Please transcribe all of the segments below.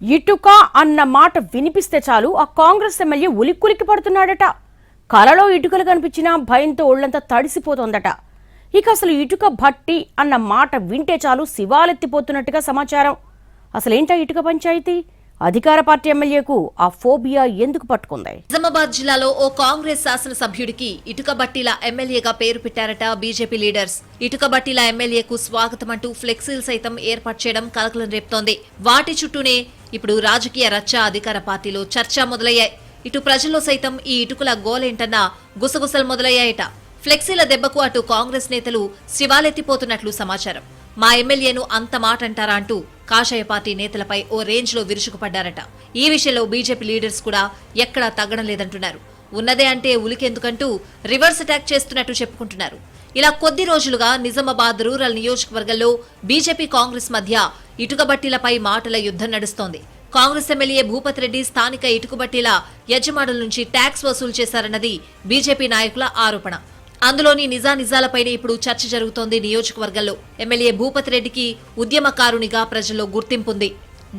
ఇటుక అన్న మాట వినిపిస్తే చాలు ఆ కాంగ్రెస్ ఎమ్మెల్యే ఉలిక్కులికి పడుతున్నాడట. కలలో ఇటుకలు కనిపించినా భయంతో ఒళ్లంతా తడిసిపోతోందట. ఇక అసలు ఇటుక భట్టి అన్న మాట వింటే చాలు శివాలెత్తిపోతున్నట్టుగా సమాచారం. అసలేంటా ఇటుక పంచాయతీ? అధికార పార్టీ ఎమ్మెల్యేకు ఆ ఫోబియా ఎందుకు పట్టుకుంది? నిజామాబాద్ జిల్లాలో ఓ కాంగ్రెస్ శాసనసభ్యుడికి ఇటుక బట్టీల ఎమ్మెల్యేగా పేరు పెట్టారట బీజేపీ లీడర్స్. ఇటుక బట్టీల ఎమ్మెల్యేకు స్వాగతం అంటూ ఫ్లెక్సీలు సైతం ఏర్పాటు చేయడం కలకలం రేపుతోంది. వాటి చుట్టూనే ఇప్పుడు రాజకీయ రచ్చ, అధికార పార్టీలో చర్చ మొదలయ్యాయి. ఇటు ప్రజల్లో సైతం ఈ ఇటుకల గోలేంటన్న గుసగుసలు మొదలయ్యాయట. ఫ్లెక్సీల దెబ్బకు అటు కాంగ్రెస్ నేతలు శివాలెత్తిపోతున్నట్లు సమాచారం. మా ఎమ్మెల్యేను అంత మాట అంటారా అంటూ కాషాయ పార్టీ నేతలపై ఓ రేంజ్ లో విరుచుకుపడ్డారట. ఈ విషయంలో బీజేపీ లీడర్స్ కూడా ఎక్కడా తగ్గడం లేదంటున్నారు. ఉన్నదే అంటే ఉలికెందుకంటూ రివర్స్ అటాక్ చేస్తున్నట్టు చెప్పుకుంటున్నారు. ఇలా కొద్ది రోజులుగా నిజామాబాద్ రూరల్ నియోజకవర్గంలో బీజేపీ కాంగ్రెస్ మధ్య ఇటుకబట్టీలపై మాటల యుద్ధం నడుస్తోంది. కాంగ్రెస్ ఎమ్మెల్యే భూపత్ రెడ్డి స్థానిక ఇటుకబట్టీల యజమానుల నుంచి ట్యాక్స్ వసూలు చేశారన్నది బీజేపీ నాయకుల ఆరోపణ. అందులోని నిజానిజాలపైనే ఇప్పుడు చర్చ జరుగుతోంది నియోజకవర్గంలో. ఎమ్మెల్యే భూపత్ రెడ్డికి ఉద్యమకారునిగా ప్రజల్లో గుర్తింపుంది,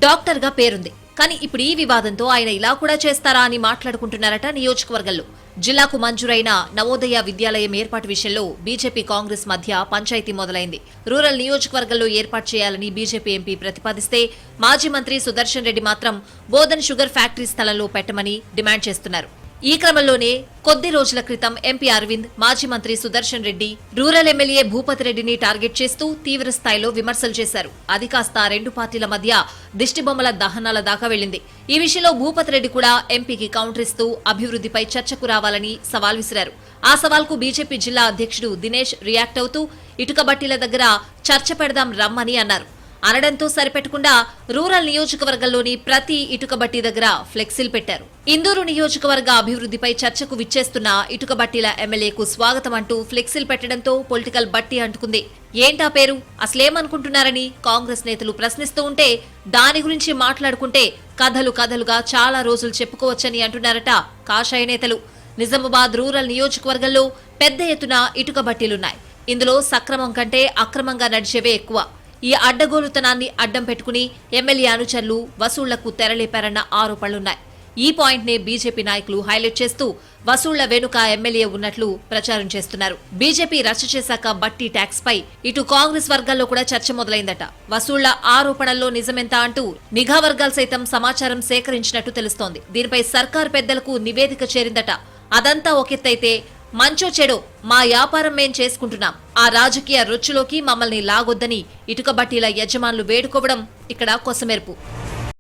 డాక్టర్గా పేరుంది. కానీ ఇప్పుడు ఈ వివాదంతో ఆయన ఇలా కూడా చేస్తారా అని మాట్లాడుకుంటున్నారట నియోజకవర్గంలో. జిల్లాకు మంజూరైన నవోదయ విద్యాలయం ఏర్పాటు విషయంలో బీజేపీ కాంగ్రెస్ మధ్య పంచాయతీ మొదలైంది. రూరల్ నియోజకవర్గంలో ఏర్పాటు చేయాలని బీజేపీ ఎంపీ ప్రతిపాదిస్తే మాజీ మంత్రి సుదర్శన్ రెడ్డి మాత్రం బోధన్ షుగర్ ఫ్యాక్టరీ స్థలంలో పెట్టమని డిమాండ్ చేస్తున్నారు. ఈ క్రమంలోనే కొద్ది రోజుల క్రితం ఎంపీ అరవింద్, మాజీ మంత్రి సుదర్శన్ రెడ్డి రూరల్ ఎమ్మెల్యే భూపత్ రెడ్డిని టార్గెట్ చేస్తూ తీవ్ర స్థాయిలో విమర్శలు చేశారు. అది కాస్త రెండు పార్టీల మధ్య దిష్టిబొమ్మల దహనాల దాకా వెళ్లింది. ఈ విషయంలో భూపత్ రెడ్డి కూడా ఎంపీకి కౌంటర్ ఇస్తూ అభివృద్ధిపై చర్చకు రావాలని సవాల్ విసిరారు. ఆ సవాల్కు బీజేపీ జిల్లా అధ్యక్షుడు దినేష్ రియాక్ట్ అవుతూ ఇటుక బట్టీల దగ్గర చర్చ పెడదాం రమ్మని అన్నారు. అనడంతో సరిపెట్టకుండా రూరల్ నియోజకవర్గంలోని ప్రతి ఇటుక బట్టీ దగ్గర ఫ్లెక్సీలు పెట్టారు. ఇందూరు నియోజకవర్గ అభివృద్ధిపై చర్చకు విచ్చేస్తున్న ఇటుక బట్టీల ఎమ్మెల్యేకు స్వాగతం అంటూ ఫ్లెక్సీలు పెట్టడంతో పొలిటికల్ బట్టి అంటుకుంది. ఏంటా పేరు, అసలేమనుకుంటున్నారని కాంగ్రెస్ నేతలు ప్రశ్నిస్తూ ఉంటే దాని గురించి మాట్లాడుకుంటే కథలుగా చాలా రోజులు చెప్పుకోవచ్చని అంటున్నారట కాషాయ నేతలు. నిజామాబాద్ రూరల్ నియోజకవర్గంలో పెద్ద ఎత్తున ఇటుక బట్టీలున్నాయి. ఇందులో సక్రమం కంటే అక్రమంగా నడిచేవే ఎక్కువ. ఈ అడ్డగోలుతనాన్ని అడ్డం పెట్టుకుని ఎమ్మెల్యే అనుచరులు వసూళ్లకు తెరలేపారన్న ఆరోపణలున్నాయి. ఈ పాయింట్ నే బీజేపీ నాయకులు హైలైట్ చేస్తూ వసూళ్ల వెనుక ఎమ్మెల్యే ఉన్నట్లు ప్రచారం చేస్తున్నారు. బీజేపీ రచ్చ చేశాక బట్టి ట్యాక్స్ పై ఇటు కాంగ్రెస్ వర్గాల్లో కూడా చర్చ మొదలైందట. వసూళ్ల ఆరోపణల్లో నిజమెంత అంటూ నిఘా వర్గాలు సైతం సమాచారం సేకరించినట్టు తెలుస్తోంది. దీనిపై సర్కారు పెద్దలకు నివేదిక చేరిందట. అదంతా ఒకెత్తైతే మంచో చెడో మా వ్యాపారం మేం చేసుకుంటున్నాం, ఆ రాజకీయ రొచ్చులోకి మమ్మల్ని లాగొద్దని ఇటుక బట్టీల యజమానులు వేడుకోవడం ఇక్కడ కొసమెరుపు.